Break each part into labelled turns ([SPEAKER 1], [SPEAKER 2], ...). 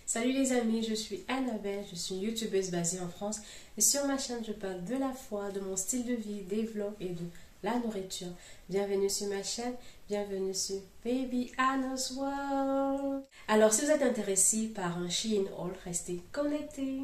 [SPEAKER 1] Salut les amis, je suis Annabelle, je suis youtubeuse basée en France et sur ma chaîne je parle de la foi, de mon style de vie, des vlogs et de la nourriture. Bienvenue sur ma chaîne, bienvenue sur Baby Anna's World. Alors si vous êtes intéressé par un Shein haul, restez connectés.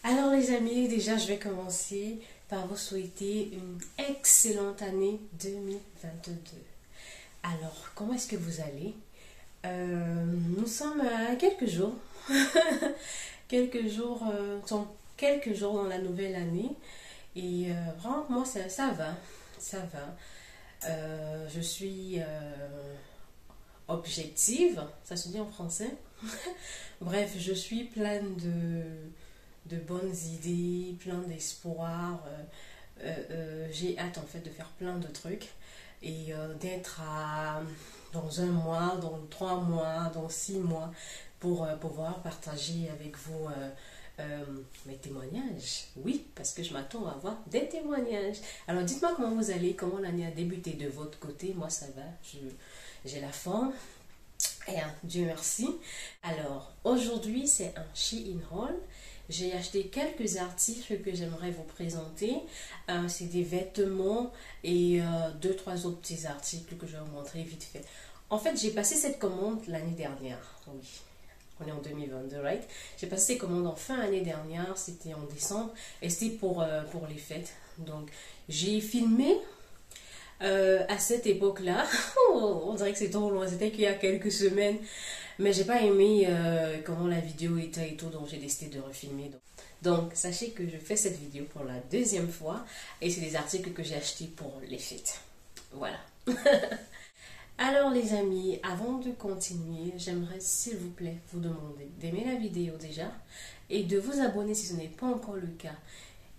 [SPEAKER 1] Alors les amis, déjà je vais commencer par vous souhaiter une excellente année 2022. Alors, comment est-ce que vous allez? Nous sommes à quelques jours, quelques jours dans la nouvelle année et vraiment moi ça va, ça va. Je suis objective, ça se dit en français. Bref, je suis pleine de bonnes idées, plein d'espoir. J'ai hâte en fait de faire plein de trucs et d'être dans un mois, dans 3 mois, dans 6 mois pour pouvoir partager avec vous mes témoignages. Oui, parce que je m'attends à avoir des témoignages. Alors dites-moi comment vous allez, comment l'année a débuté de votre côté. Moi ça va, j'ai la forme. Et Dieu merci. Alors aujourd'hui c'est un Shein haul. J'ai acheté quelques articles que j'aimerais vous présenter. C'est des vêtements et 2-3 autres petits articles que je vais vous montrer vite fait. En fait, j'ai passé cette commande l'année dernière. Oui, on est en 2022, right? J'ai passé cette commande en fin d'année dernière, c'était en décembre. Et c'était pour les fêtes. Donc, j'ai filmé à cette époque-là. On dirait que c'est trop loin, c'était qu'il y a quelques semaines. Mais j'ai pas aimé comment la vidéo était et tout, donc j'ai décidé de refilmer. Donc sachez que je fais cette vidéo pour la 2e fois et c'est des articles que j'ai achetés pour les fêtes. Voilà. Alors les amis, avant de continuer, j'aimerais s'il vous plaît vous demander d'aimer la vidéo déjà et de vous abonner si ce n'est pas encore le cas.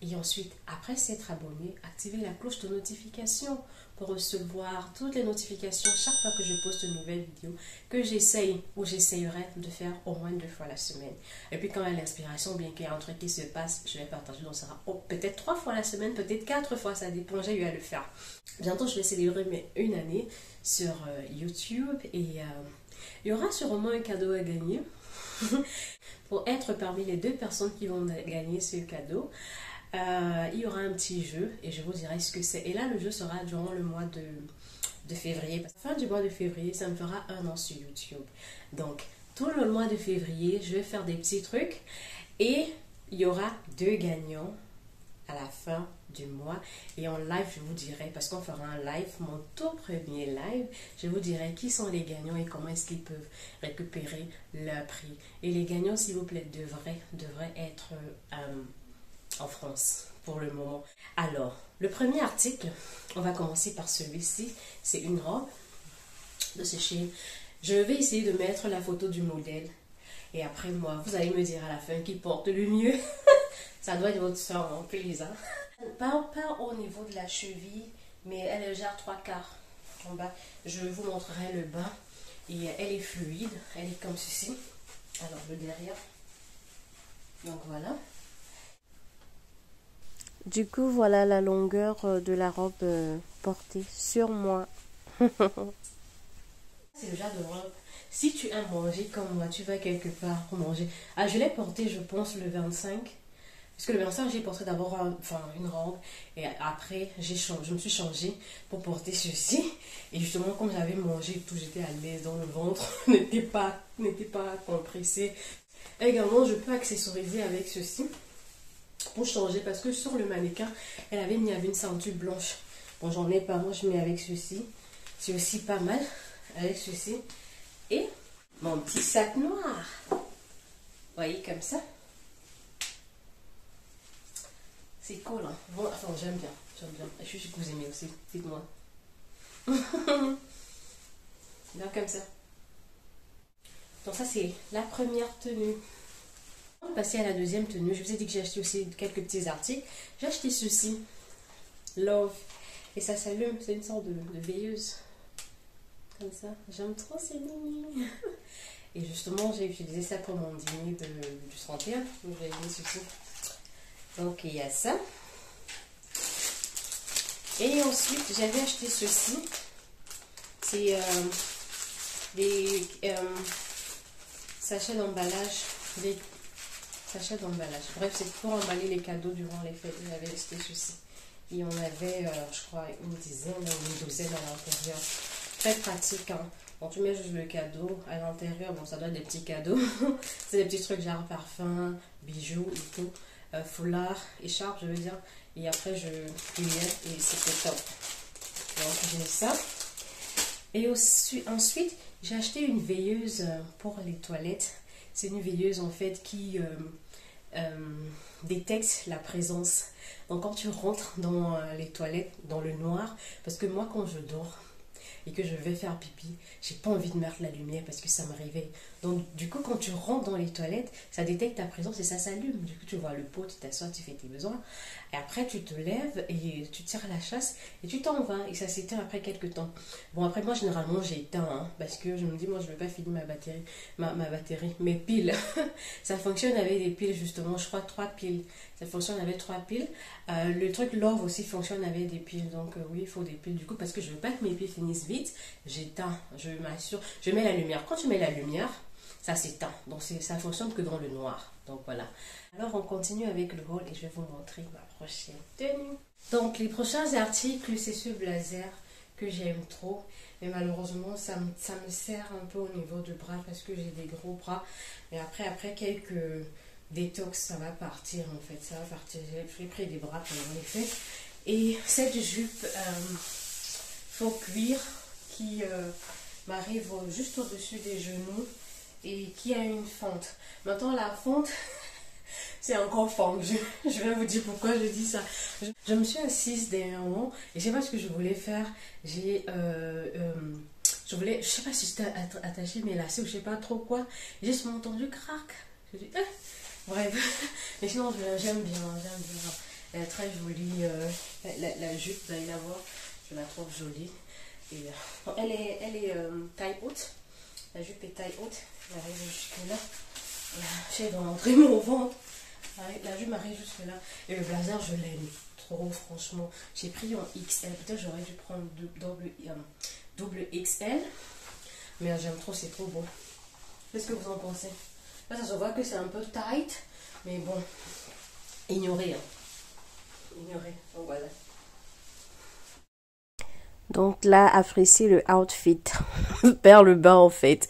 [SPEAKER 1] Et ensuite, après s'être abonné, activez la cloche de notification pour recevoir toutes les notifications chaque fois que je poste une nouvelle vidéo que j'essaye ou j'essayerai de faire au moins 2 fois la semaine. Et puis quand il y a l'inspiration, bien qu'il y ait un truc qui se passe, je vais partager, donc ça sera peut-être 3 fois la semaine, peut-être 4 fois, ça dépend, j'ai eu à le faire. Bientôt, je vais célébrer mes 1 année sur YouTube et il y aura sûrement un cadeau à gagner pour être parmi les 2 personnes qui vont gagner ce cadeau. Il y aura un petit jeu et je vous dirai ce que c'est. Et là, le jeu sera durant le mois de février. Parce que fin du mois de février, ça me fera 1 an sur YouTube. Donc, tout le mois de février, je vais faire des petits trucs. Et il y aura 2 gagnants à la fin du mois. Et en live, je vous dirai, parce qu'on fera un live, mon tout premier live, je vous dirai qui sont les gagnants et comment est-ce qu'ils peuvent récupérer leur prix. Et les gagnants, s'il vous plaît, devraient être en France pour le moment. Alors, le premier article, on va commencer par celui-ci. C'est une robe de ce Shein. Je vais essayer de mettre la photo du modèle. Et après moi, vous allez me dire à la fin qui porte le mieux. Ça doit être votre soeur en plus. Hein? Pas au niveau de la cheville, mais elle est déjà 3/4 en bas. Je vous montrerai le bas. Et elle est fluide. Elle est comme ceci. Alors, le derrière. Donc voilà. Du coup, voilà la longueur de la robe portée sur moi. C'est le genre de robe. Si tu aimes manger comme moi, tu vas quelque part pour manger. Ah, je l'ai portée, je pense, le 25. Parce que le 25, j'ai porté d'abord une robe. Et après, je me suis changée pour porter ceci. Et justement, comme j'avais mangé tout, j'étais à l'aise dans le ventre. n'était pas compressé. Également, je peux accessoriser avec ceci. Pour changer, parce que sur le mannequin elle avait mis avec une ceinture blanche. Bon, j'en ai pas, moi je mets avec ceci. C'est aussi pas mal avec ceci. Et mon petit sac noir. Vous voyez, comme ça. C'est cool, hein. Bon, enfin, j'aime bien. Je suis que vous aimez aussi, dites-moi. Bien comme ça. Donc ça, c'est la première tenue. On va passer à la deuxième tenue. Je vous ai dit que j'ai acheté aussi quelques petits articles. J'ai acheté ceci. Love. Et ça s'allume. C'est une sorte de veilleuse. Comme ça. J'aime trop ces mini. Et justement, j'ai utilisé ça pour mon dîner du 31. Donc j'ai mis ceci. Donc il y a ça. Et ensuite, j'avais acheté ceci. C'est des sachets d'emballage. Des sachets d'emballage. Bref, c'est pour emballer les cadeaux durant les fêtes. J'avais acheté ceci. Et on avait, je crois, une dizaine ou une douzaine à l'intérieur. Très pratique, hein. Bon, tu mets juste le cadeau à l'intérieur. Bon, ça doit être des petits cadeaux. C'est des petits trucs genre parfum, bijoux et tout. Foulard, écharpe, je veux dire. Et après, je pliais et c'était top. Donc, j'ai ça. Et ensuite, j'ai acheté une veilleuse pour les toilettes. C'est une veilleuse, en fait, qui détecte la présence. Donc, quand tu rentres dans les toilettes, dans le noir, parce que moi, quand je dors et que je vais faire pipi, j'ai pas envie de mettre la lumière parce que ça me réveille. Donc, du coup, quand tu rentres dans les toilettes, ça détecte ta présence et ça s'allume. Du coup, tu vois le pot, tu t'assois, tu fais tes besoins. Et après, tu te lèves et tu tires la chasse et tu t'en vas. Et ça s'éteint après quelques temps. Bon, après, moi, généralement, j'ai éteint, hein, parce que je me dis, moi, je ne veux pas finir ma batterie, mes piles. Ça fonctionne avec des piles, justement. Je crois 3 piles. Ça fonctionne avec 3 piles. Le truc Love aussi fonctionne avec des piles. Donc, oui, il faut des piles, du coup, parce que je veux pas que mes piles finissent vite. J'éteins, je m'assure. Je mets la lumière. Quand tu mets la lumière, ça s'éteint. Donc, ça fonctionne que dans le noir. Donc, voilà. Alors, on continue avec le haul et je vais vous montrer ma prochaine tenue. Donc, les prochains articles, c'est ce blazer que j'aime trop. Mais malheureusement, ça me serre un peu au niveau du bras parce que j'ai des gros bras. Mais après quelques détox, ça va partir en fait. Ça va partir. J'ai pris des bras pendant les fêtes. Et cette jupe faux cuir qui m'arrive juste au-dessus des genoux et qui a une fente. Maintenant, la fente, c'est encore fente. Je vais vous dire pourquoi je dis ça. Je me suis assise dernièrement et je sais pas ce que je voulais faire. Je sais pas si j'étais attachée mes lacets ou je sais pas trop quoi. J'ai juste entendu crac. Je dis, bref. Mais sinon, j'aime bien. Elle est très jolie. La jupe, vous allez la voir. Je la trouve jolie. Et, elle est taille haute. La jupe est taille haute. Elle arrive jusque là. J'ai dans l'entrée mon ventre. La jupe m'arrive jusque là. Et le blazer, je l'aime trop, franchement. J'ai pris en XL. Peut-être j'aurais dû prendre double XL. Mais j'aime trop, c'est trop beau. Qu'est-ce que vous en pensez? Là, ça se voit que c'est un peu tight. Mais bon, ignorez. Hein. Ignorez. Donc voilà. Donc là, appréciez le outfit vers le bas en fait.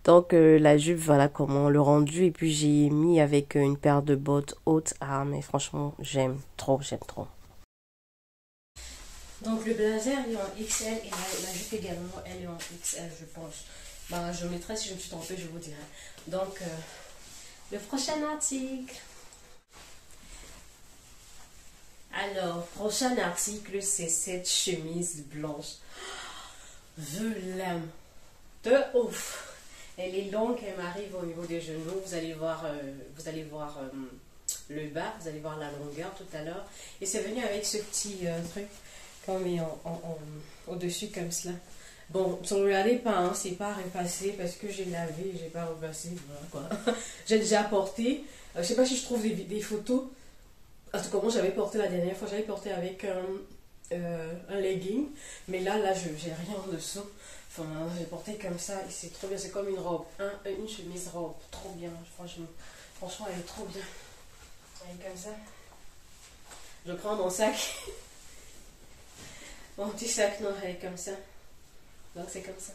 [SPEAKER 1] Donc la jupe, voilà comment le rendu. Et puis j'ai mis avec une paire de bottes hautes. Ah mais franchement, j'aime trop. Donc le blazer il est en XL et la jupe également, elle est en XL je pense. Bah, je mettrai si je me suis trompée, je vous dirai. Donc le prochain article. Alors, prochain article, c'est cette chemise blanche. Je l'aime. De ouf. Elle est longue, elle m'arrive au niveau des genoux. Vous allez voir, le bas, vous allez voir la longueur tout à l'heure. Et c'est venu avec ce petit truc qu'on met au-dessus comme cela. Bon, ne regardez pas, hein, c'est pas repassé parce que j'ai lavé, j'ai pas repassé. Voilà, quoi. J'ai déjà porté. Je sais pas si je trouve des photos. En tout cas, moi j'avais porté la dernière fois, j'avais porté avec un legging, mais là j'ai rien en dessous. Enfin, j'ai porté comme ça et c'est trop bien, c'est comme une robe, une chemise robe, trop bien, franchement elle est trop bien. Elle est comme ça. Je prends mon sac, mon petit sac noir, elle est comme ça. Donc c'est comme ça.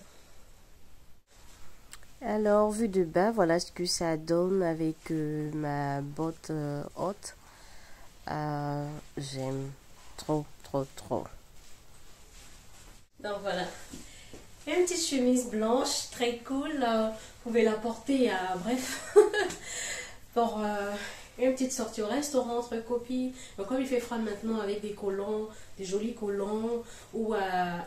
[SPEAKER 1] Alors, vue de bas, voilà ce que ça donne avec ma botte haute. J'aime trop. Donc voilà, une petite chemise blanche très cool. Vous pouvez la porter à bref pour une petite sortie au restaurant entre copines. Donc comme il fait froid maintenant, avec des collants, des jolis collants, ou un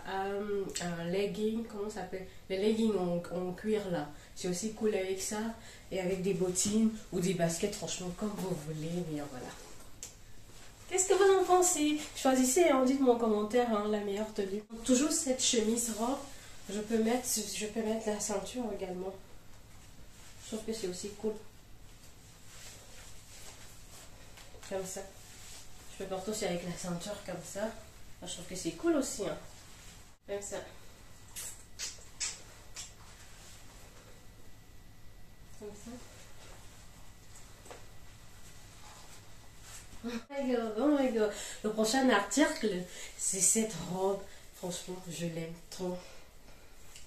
[SPEAKER 1] legging, comment ça s'appelle, les leggings en cuir là, c'est aussi cool avec ça, et avec des bottines ou des baskets, franchement comme vous voulez. Mais voilà. Qu'est-ce que vous en pensez? Choisissez, hein, dites-moi en commentaire la meilleure tenue. Toujours cette chemise robe, je peux mettre la ceinture également. Je trouve que c'est aussi cool. Comme ça. Je peux porter aussi avec la ceinture comme ça. Moi, je trouve que c'est cool aussi. Hein. Comme ça. Comme ça. Oh my god, oh my god. Le prochain article, c'est cette robe. Franchement, je l'aime trop.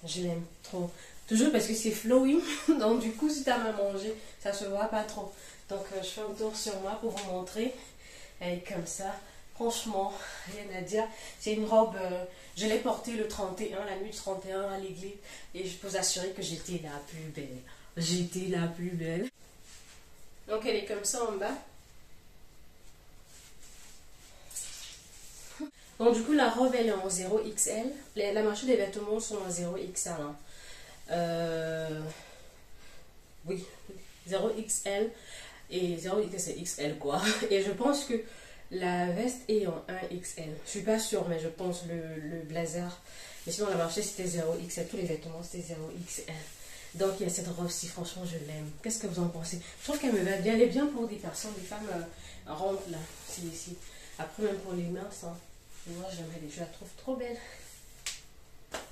[SPEAKER 1] Je l'aime trop. Toujours parce que c'est flowing. Donc du coup, si t'as à manger, ça se voit pas trop. Donc je fais un tour sur moi pour vous montrer. Elle est comme ça. Franchement, rien à dire. C'est une robe, je l'ai portée le 31, la nuit du 31 à l'église. Et je peux vous assurer que j'étais la plus belle. J'étais la plus belle. Donc elle est comme ça en bas. Donc du coup la robe elle est en 0XL. La marché des vêtements sont en 0XL. Hein. Oui, 0XL. Et 0XL c'est XL quoi. Et je pense que la veste est en 1XL. Je suis pas sûre mais je pense le blazer. Mais sinon la marché c'était 0XL. Tous les vêtements c'était 0XL. Donc il y a cette robe-ci, franchement je l'aime. Qu'est-ce que vous en pensez? Je trouve qu'elle me va bien. Elle est bien pour des personnes, des femmes rondes là. Ici. Après même pour les minces. Hein. Moi je la trouve trop belle.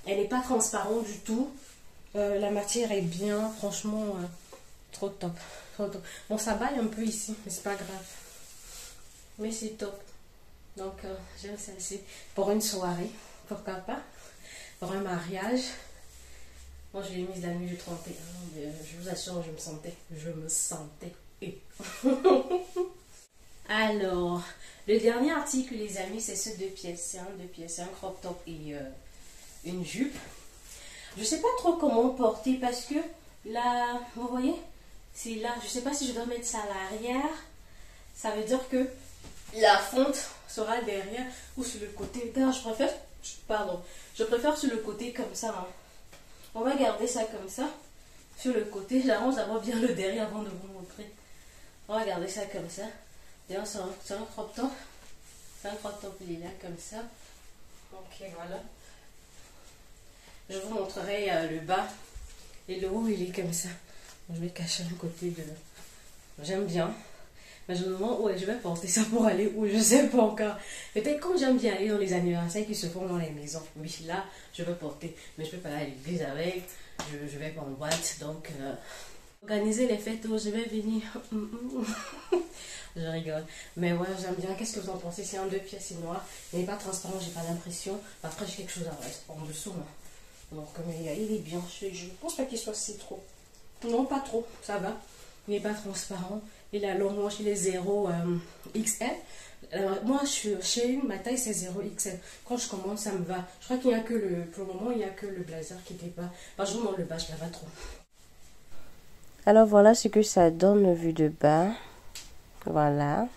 [SPEAKER 1] Elle n'est pas transparente du tout. La matière est bien, franchement trop top. Trop top. Bon ça baille un peu ici, mais c'est pas grave. Mais c'est top. Donc j'aime celle-ci. Pour une soirée, pourquoi pas. Pour un mariage. Moi je l'ai mise la nuit du 31. Mais, je vous assure, je me sentais. Alors, le dernier article, les amis, c'est ce 2 pièces. C'est un 2 pièces. C'est un crop top et une jupe. Je sais pas trop comment porter parce que là, vous voyez, c'est là. Je sais pas si je dois mettre ça à l'arrière. Ça veut dire que la fonte sera derrière ou sur le côté. Car je préfère sur le côté comme ça. Hein. On va garder ça comme ça. Sur le côté, j'arrange d'avoir bien le derrière avant de vous montrer. On va garder ça comme ça. D'ailleurs, c'est un crop top. C'est un crop top lilas comme ça. Ok, voilà. Je vous montrerai le bas. Et le haut, il est comme ça. Je vais cacher un côté de... J'aime bien. Mais je me demande où je vais porter ça pour aller où, je sais pas encore. Peut-être quand j'aime bien aller dans les anniversaires qui se font dans les maisons. Oui, là, je vais porter. Mais je peux pas aller à l'église avec. Je vais pas en boîte. Donc, organiser les fêtes où je vais venir. Je rigole. Mais ouais, j'aime bien. Qu'est-ce que vous en pensez? C'est un 2 pièces, c'est noir. Il n'est pas transparent, j'ai pas l'impression. Après, j'ai quelque chose en dessous. Hein. Donc, mais il est bien. Je pense pas qu'il soit si trop. Non, pas trop. Ça va. Il n'est pas transparent. Et la longue manche, il est 0 XL. Moi, chez ma taille, c'est 0 XL. Quand je commence, ça me va. Je crois qu'il n'y a que pour le moment, il n'y a que le blazer qui n'était pas. Parce que je vous montre le bas, je la vois trop. Alors, voilà ce que ça donne vue de bas. Voilà.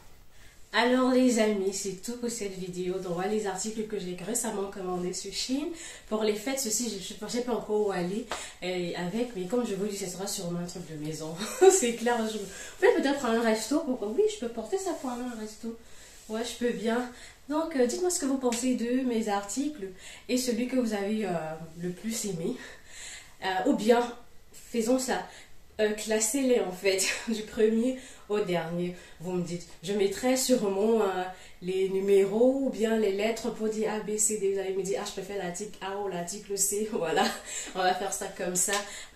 [SPEAKER 1] Alors les amis, c'est tout pour cette vidéo. Donc voilà les articles que j'ai récemment commandés sur Shein. Pour les fêtes, ceci, je ne sais pas encore où aller avec, mais comme je vous dis, ce sera sûrement un truc de maison. C'est clair. Je vais peut-être à un resto. Pourquoi? Oui, je peux porter ça pour aller à un resto. Ouais, je peux bien. Donc dites-moi ce que vous pensez de mes articles et celui que vous avez le plus aimé. Ou bien, faisons ça. Classez-les en fait, du premier au dernier. Vous me dites, je mettrai sûrement les numéros ou bien les lettres pour dire A, B, C, D. Vous allez me dire, ah, je préfère l'article A ou l'article C. Voilà, on va faire ça comme ça.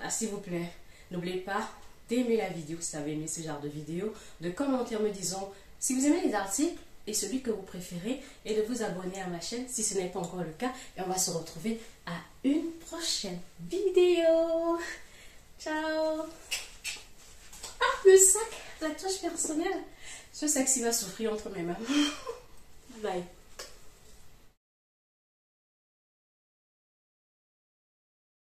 [SPEAKER 1] S'il vous plaît, n'oubliez pas d'aimer la vidéo si vous avez aimé ce genre de vidéo, de commenter en me disant si vous aimez les articles et celui que vous préférez et de vous abonner à ma chaîne si ce n'est pas encore le cas. Et on va se retrouver à une prochaine vidéo. Ciao. Ah, le sac, la touche personnelle. Ce sac-ci va souffrir entre mes mains. Bye.